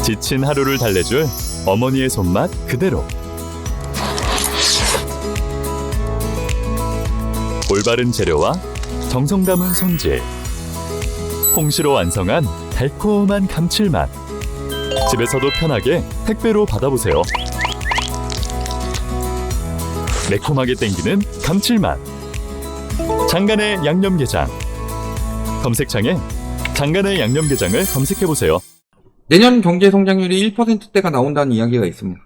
지친 하루를 달래줄 어머니의 손맛 그대로. 올바른 재료와 정성 담은 손질. 홍시로 완성한 달콤한 감칠맛. 집에서도 편하게 택배로 받아보세요. 매콤하게 땡기는 감칠맛. 장간의 양념게장. 검색창에 장간의 양념게장을 검색해보세요. 내년 경제 성장률이 1%대가 나온다는 이야기가 있습니다.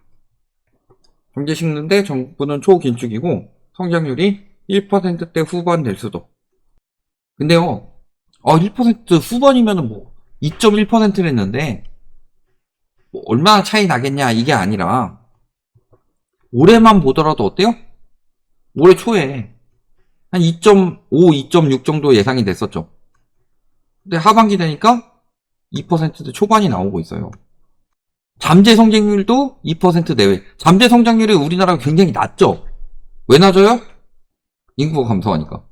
경제 식는데 정부는 초긴축이고 성장률이 1%대 후반 될 수도. 근데요, 1% 후반이면은 2.1%를 했는데 얼마나 차이 나겠냐 이게 아니라 올해만 보더라도 어때요? 올해 초에 한 2.5, 2.6 정도 예상이 됐었죠. 근데 하반기 되니까 2% 초반이 나오고 있어요. 잠재 성장률도 2% 내외. 잠재 성장률이 우리나라가 굉장히 낮죠? 왜 낮아요? 인구가 감소하니까.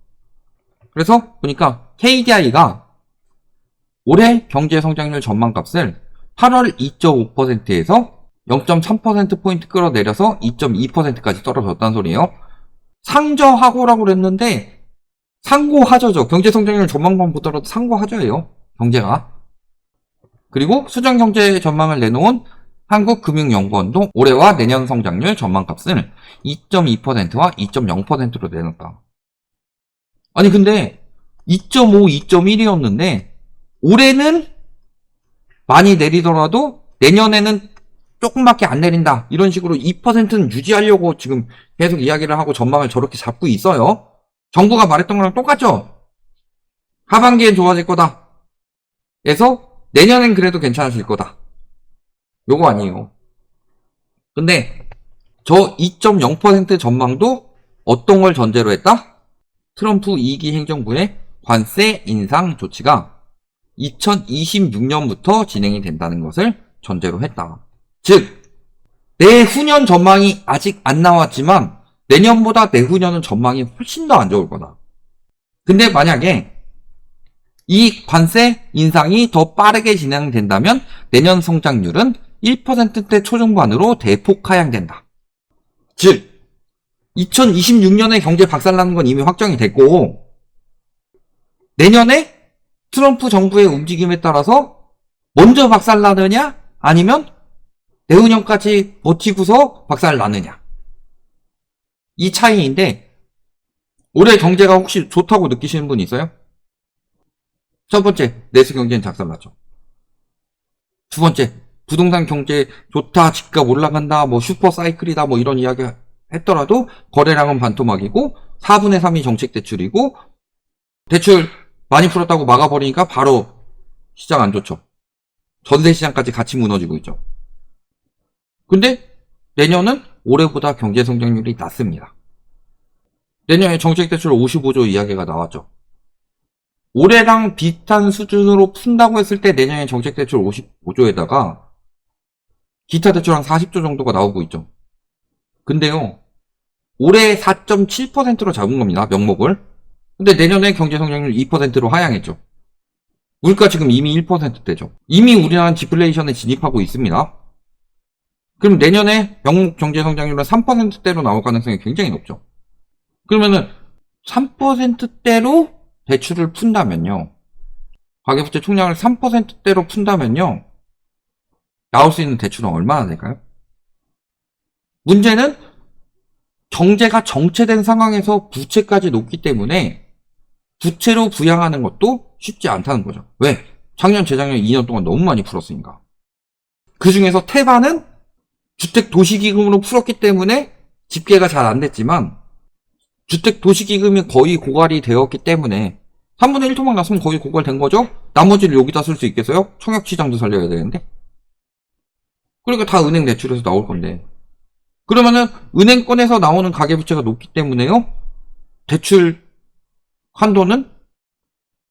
그래서 보니까 KDI가 올해 경제 성장률 전망값을 8월 2.5%에서 0.3%포인트 끌어내려서 2.2%까지 떨어졌다는 소리예요. 상저하고라고 그랬는데 상고하저죠. 경제 성장률 전망만 보더라도 상고하저예요. 경제가. 그리고 수정 경제 전망을 내놓은 한국금융연구원도 올해와 내년 성장률 전망값을 2.2%와 2.0%로 내놨다. 아니 근데 2.5, 2.1이었는데 올해는 많이 내리더라도 내년에는 조금밖에 안 내린다. 이런 식으로 2%는 유지하려고 지금 계속 이야기를 하고 전망을 저렇게 잡고 있어요. 정부가 말했던 거랑 똑같죠? 하반기엔 좋아질 거다. 그래서 내년엔 그래도 괜찮아질 거다. 요거 아니에요. 근데 저 2.0% 전망도 어떤 걸 전제로 했다? 트럼프 2기 행정부의 관세 인상 조치가 2026년부터 진행이 된다는 것을 전제로 했다. 즉, 내후년 전망이 아직 안 나왔지만 내년보다 내후년은 전망이 훨씬 더 안 좋을 거다. 근데 만약에 이 관세 인상이 더 빠르게 진행된다면 내년 성장률은 1%대 초중반으로 대폭 하향된다. 즉, 2026년에 경제 박살나는 건 이미 확정이 됐고 내년에 트럼프 정부의 움직임에 따라서 먼저 박살나느냐 아니면 내후년까지 버티고서 박살나느냐 이 차이인데 올해 경제가 혹시 좋다고 느끼시는 분 있어요? 첫 번째, 내수 경제는 작살났죠. 두 번째, 부동산 경제 좋다, 집값 올라간다, 슈퍼 사이클이다, 이런 이야기 했더라도 거래량은 반토막이고 4분의 3이 정책 대출이고 대출 많이 풀었다고 막아버리니까 바로 시장 안 좋죠. 전세 시장까지 같이 무너지고 있죠. 근데 내년은 올해보다 경제 성장률이 낮습니다. 내년에 정책 대출 55조 이야기가 나왔죠. 올해랑 비슷한 수준으로 푼다고 했을 때 내년에 정책 대출 55조에다가 기타 대출 한 40조 정도가 나오고 있죠. 근데요, 올해 4.7%로 잡은 겁니다, 명목을. 근데 내년에 경제 성장률 2%로 하향했죠. 물가 지금 이미 1%대죠. 이미 우리나라는 디플레이션에 진입하고 있습니다. 그럼 내년에 명목 경제 성장률은 3%대로 나올 가능성이 굉장히 높죠. 그러면은 3%대로 대출을 푼다면요. 가계부채 총량을 3%대로 푼다면요. 나올 수 있는 대출은 얼마나 될까요? 문제는 경제가 정체된 상황에서 부채까지 높기 때문에 부채로 부양하는 것도 쉽지 않다는 거죠. 왜? 작년, 재작년 2년 동안 너무 많이 풀었으니까. 그 중에서 태반은 주택도시기금으로 풀었기 때문에 집계가 잘 안 됐지만 주택도시기금이 거의 고갈이 되었기 때문에 3분의 1 토막 났으면 거의 고갈된 거죠? 나머지를 여기다 쓸 수 있겠어요? 청약시장도 살려야 되는데. 그러니까 다 은행 대출에서 나올 건데. 그러면은 은행권에서 나오는 가계부채가 높기 때문에요. 대출 한도는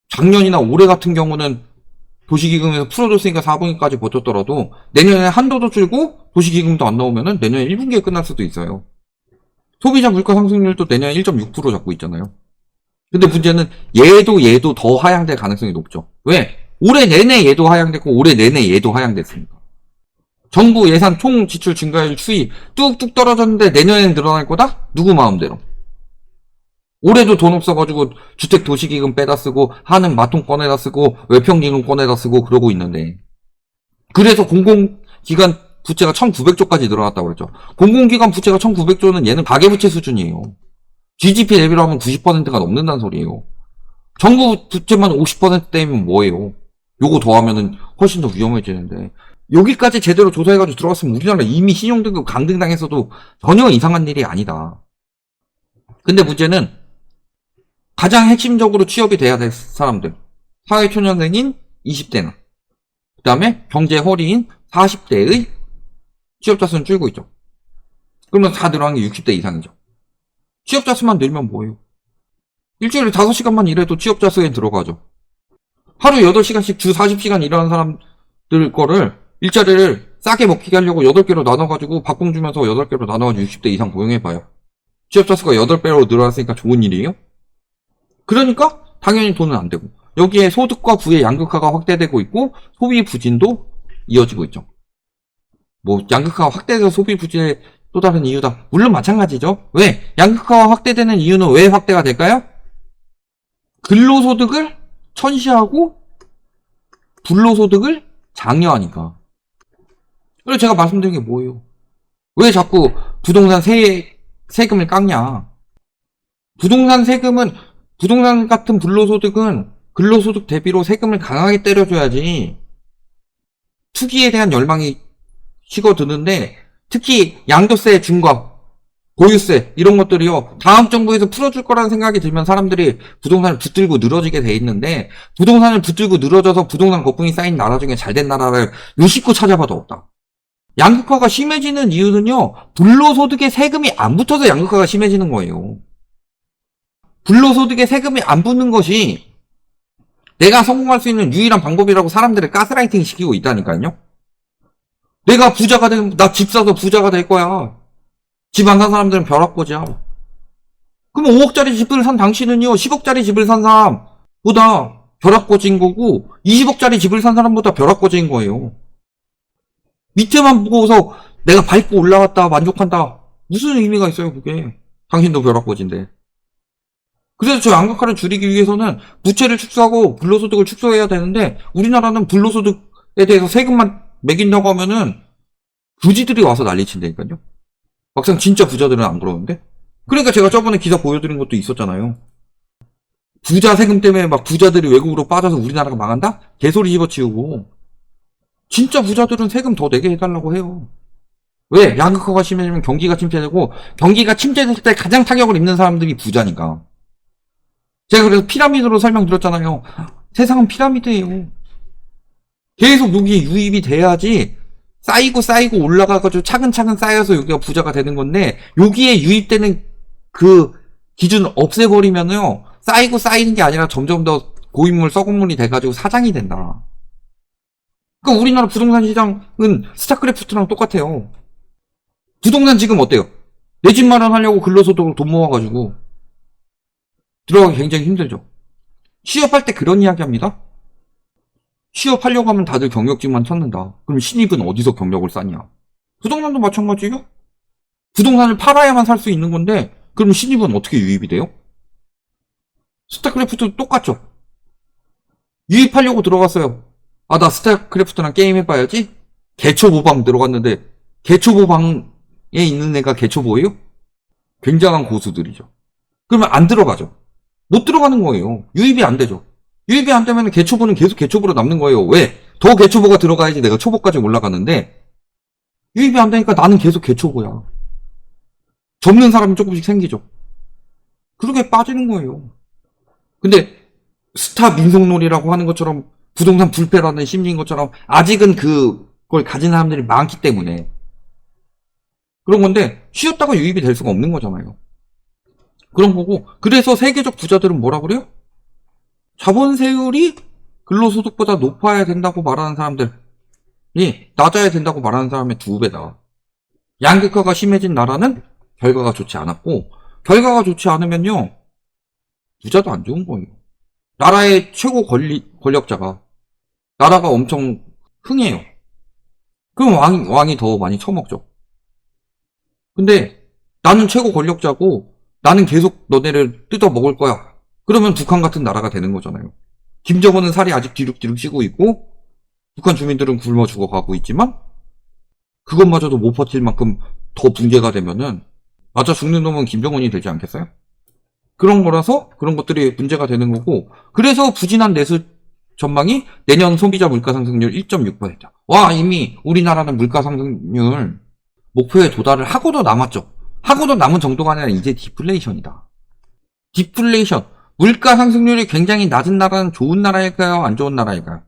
작년이나 올해 같은 경우는 도시기금에서 풀어줬으니까 4분기까지 버텼더라도 내년에 한도도 줄고 도시기금도 안 나오면은 내년에 1분기에 끝날 수도 있어요. 소비자 물가 상승률도 내년에 1.6% 잡고 있잖아요. 근데 문제는 얘도 더 하향될 가능성이 높죠. 왜? 올해 내내 얘도 하향됐고 올해 내내 얘도 하향됐으니까. 정부 예산 총 지출 증가율 추이 뚝뚝 떨어졌는데 내년에는 늘어날 거다? 누구 마음대로. 올해도 돈 없어가지고 주택 도시기금 빼다 쓰고 하는 마통 꺼내다 쓰고 외평기금 꺼내다 쓰고 그러고 있는데, 그래서 공공기관 부채가 1900조까지 늘어났다고 그랬죠. 공공기관 부채가 1900조는 얘는 가계부채 수준이에요. GDP 대비로 하면 90%가 넘는다는 소리예요. 정부 부채만 50%대면 뭐예요? 요거 더하면은 훨씬 더 위험해지는데, 여기까지 제대로 조사해가지고 들어갔으면 우리나라 이미 신용등급 강등당했어도 전혀 이상한 일이 아니다. 근데 문제는 가장 핵심적으로 취업이 돼야 될 사람들, 사회초년생인 20대나 그 다음에 경제 허리인 40대의 취업자 수는 줄고 있죠. 그러면 다 늘어난 게 60대 이상이죠. 취업자 수만 늘면 뭐예요? 일주일에 5시간만 일해도 취업자 수에 들어가죠. 하루 8시간씩 주 40시간 일하는 사람들 거를 일자리를 싸게 먹히게 하려고 8개로 나눠가지고 박봉 주면서 8개로 나눠가지고 60대 이상 고용해봐요. 취업자 수가 8배로 늘어났으니까 좋은 일이에요? 그러니까 당연히 돈은 안 되고, 여기에 소득과 부의 양극화가 확대되고 있고 소비 부진도 이어지고 있죠. 뭐 양극화가 확대돼서 소비 부진의 또 다른 이유다. 물론 마찬가지죠. 왜? 양극화가 확대되는 이유는 왜 확대가 될까요? 근로소득을 천시하고 불로소득을 장려하니까. 그래서 제가 말씀드린 게 뭐예요? 왜 자꾸 부동산 세금을 깎냐? 부동산 같은 불로소득은 근로소득 대비로 세금을 강하게 때려줘야지 투기에 대한 열망이 식어드는데, 특히 양도세 중과 보유세 이런 것들이요, 다음 정부에서 풀어줄 거라는 생각이 들면 사람들이 부동산을 붙들고 늘어지게 돼 있는데, 부동산을 붙들고 늘어져서 부동산 거품이 쌓인 나라 중에 잘된 나라를 요식구 찾아봐도 없다. 양극화가 심해지는 이유는요, 불로소득에 세금이 안 붙어서 양극화가 심해지는 거예요. 불로소득에 세금이 안 붙는 것이 내가 성공할 수 있는 유일한 방법이라고 사람들을 가스라이팅 시키고 있다니까요. 내가 부자가 되면 나 집 사서 부자가 될 거야. 집 안 산 사람들은 벼락거지야. 그러면 5억짜리 집을 산 당신은요, 10억짜리 집을 산 사람보다 벼락거지인 거고 20억짜리 집을 산 사람보다 벼락거지인 거예요. 밑에만 보고서 내가 밟고 올라왔다 만족한다, 무슨 의미가 있어요 그게. 당신도 벼락거지인데. 그래서 저 양극화를 줄이기 위해서는 부채를 축소하고 불로소득을 축소해야 되는데, 우리나라는 불로소득에 대해서 세금만 매긴다고 하면은 부지들이 와서 난리친다니까요. 막상 진짜 부자들은 안 그러는데. 그러니까 제가 저번에 기사 보여드린 것도 있었잖아요. 부자 세금 때문에 막 부자들이 외국으로 빠져서 우리나라가 망한다? 개소리 집어치우고, 진짜 부자들은 세금 더 내게 해달라고 해요. 왜? 양극화가 심해지면 경기가 침체되고, 경기가 침체될 때 가장 타격을 입는 사람들이 부자니까. 제가 그래서 피라미드로 설명드렸잖아요. 세상은 피라미드예요. 계속 여기 유입이 돼야지 쌓이고 올라가가지고 차근차근 쌓여서 여기가 부자가 되는 건데, 여기에 유입되는 그 기준 없애버리면요, 쌓이는 게 아니라 점점 더 고인물 썩은물이 돼가지고 사장이 된다. 그러니까 우리나라 부동산 시장은 스타크래프트랑 똑같아요. 부동산 지금 어때요? 내 집 마련하려고 근로소득으로 돈 모아가지고 들어가기 굉장히 힘들죠. 취업할 때 그런 이야기 합니다. 취업하려고 하면 다들 경력직만 찾는다. 그럼 신입은 어디서 경력을 쌓냐? 부동산도 마찬가지예요. 부동산을 팔아야만 살 수 있는 건데, 그럼 신입은 어떻게 유입이 돼요? 스타크래프트도 똑같죠. 유입하려고 들어갔어요. 아, 나 스타크래프트랑 게임 해봐야지. 개초보방 들어갔는데 개초보방에 있는 애가 개초보예요? 굉장한 고수들이죠. 그러면 안 들어가죠. 못 들어가는 거예요. 유입이 안 되죠. 유입이 안 되면 개초보는 계속 개초보로 남는 거예요. 왜? 더 개초보가 들어가야지 내가 초보까지 올라가는데, 유입이 안 되니까 나는 계속 개초보야. 접는 사람은 조금씩 생기죠. 그렇게 빠지는 거예요. 근데 스타 민속놀이라고 하는 것처럼, 부동산 불패라는 심리인 것처럼 아직은 그걸 가진 사람들이 많기 때문에 그런 건데, 쉬었다가 유입이 될 수가 없는 거잖아요. 그런 거고, 그래서 세계적 부자들은 뭐라 그래요? 자본세율이 근로소득보다 높아야 된다고 말하는 사람들이 낮아야 된다고 말하는 사람의 2배다. 양극화가 심해진 나라는 결과가 좋지 않았고, 결과가 좋지 않으면요, 부자도 안 좋은 거예요. 나라의 최고 권력자가 나라가 엄청 흥해요. 그럼 왕이 더 많이 처먹죠. 근데 나는 최고 권력자고 나는 계속 너네를 뜯어 먹을 거야. 그러면 북한 같은 나라가 되는 거잖아요. 김정은은 살이 아직 뒤룩뒤룩 찌고 있고 북한 주민들은 굶어 죽어가고 있지만 그것마저도 못 버틸 만큼 더 붕괴가 되면은 맞아 죽는 놈은 김정은이 되지 않겠어요? 그런 거라서 그런 것들이 문제가 되는 거고 그래서 부진한 내수 전망이 내년 소비자 물가 상승률 1.6%. 와 이미 우리나라는 물가 상승률 목표에 도달을 하고도 남았죠. 하고도 남은 정도가 아니라 이제 디플레이션이다. 디플레이션. 물가 상승률이 굉장히 낮은 나라는 좋은 나라일까요? 안 좋은 나라일까요?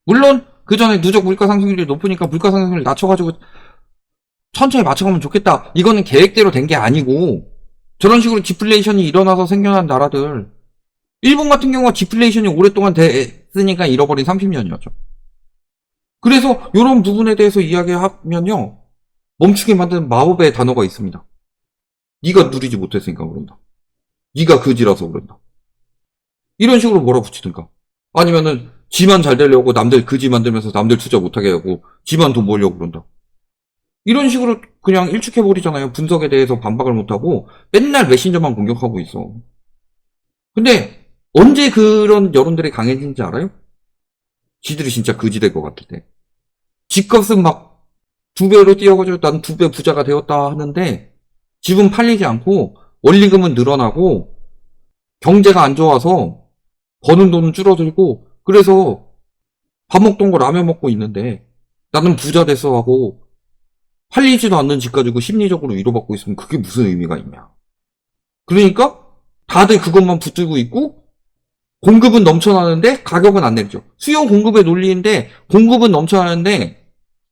물론 그 전에 누적 물가 상승률이 높으니까 물가 상승률을 낮춰가지고 천천히 맞춰가면 좋겠다. 이거는 계획대로 된 게 아니고 저런 식으로 디플레이션이 일어나서 생겨난 나라들 일본 같은 경우가 디플레이션이 오랫동안 됐으니까 잃어버린 30년이었죠. 그래서 이런 부분에 대해서 이야기하면요. 멈추게 만드는 마법의 단어가 있습니다. 네가 누리지 못했으니까 그런다. 네가 그지라서 그런다. 이런 식으로 몰아붙이든가. 아니면은 지만 잘 되려고 남들 그지 만들면서 남들 투자 못하게 하고 지만 돈 벌려고 그런다. 이런 식으로 그냥 일축해버리잖아요. 분석에 대해서 반박을 못하고 맨날 메신저만 공격하고 있어. 근데 언제 그런 여론들이 강해진지 알아요? 지들이 진짜 그지 될 것 같을 때. 집값은 막 2배로 뛰어가지고 난 2배 부자가 되었다 하는데 집은 팔리지 않고 원리금은 늘어나고 경제가 안 좋아서 버는 돈은 줄어들고 그래서 밥 먹던 거 라면 먹고 있는데 나는 부자 됐어 하고 팔리지도 않는 집 가지고 심리적으로 위로받고 있으면 그게 무슨 의미가 있냐. 그러니까 다들 그것만 붙들고 있고 공급은 넘쳐나는데 가격은 안 내리죠. 수요 공급의 논리인데 공급은 넘쳐나는데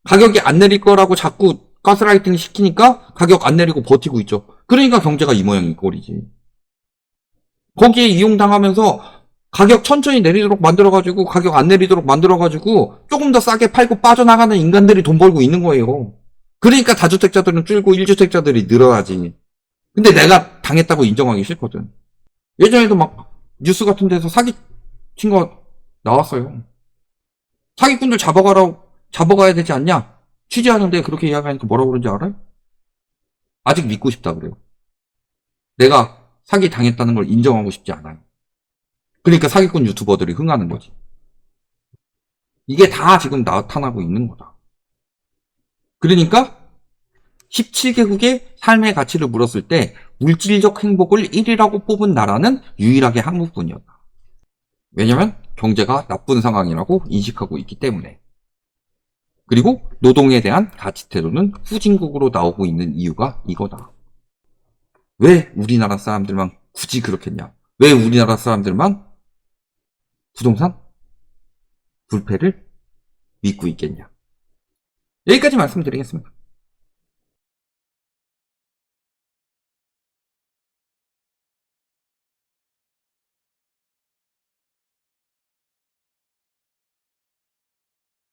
가격이 안 내릴 거라고 자꾸 가스라이팅 시키니까 가격 안 내리고 버티고 있죠. 그러니까 경제가 이 모양인 꼴이지. 거기에 이용당하면서 가격 천천히 내리도록 만들어가지고 가격 안 내리도록 만들어가지고 조금 더 싸게 팔고 빠져나가는 인간들이 돈 벌고 있는 거예요. 그러니까 다주택자들은 줄고 1주택자들이 늘어나지. 근데 내가 당했다고 인정하기 싫거든. 예전에도 막 뉴스 같은 데서 사기친 거 나왔어요. 사기꾼들 잡아가야 되지 않냐? 취재하는데 그렇게 이야기하니까 뭐라고 그러는지 알아요? 아직 믿고 싶다 그래요. 내가 사기 당했다는 걸 인정하고 싶지 않아요. 그러니까 사기꾼 유튜버들이 흥하는 거지. 이게 다 지금 나타나고 있는 거다. 그러니까 17개국의 삶의 가치를 물었을 때 물질적 행복을 1위라고 뽑은 나라는 유일하게 한국뿐이었다. 왜냐면 경제가 나쁜 상황이라고 인식하고 있기 때문에. 그리고 노동에 대한 가치 태도는 후진국으로 나오고 있는 이유가 이거다. 왜 우리나라 사람들만 굳이 그렇겠냐? 왜 우리나라 사람들만 부동산 불패를 믿고 있겠냐? 여기까지 말씀드리겠습니다.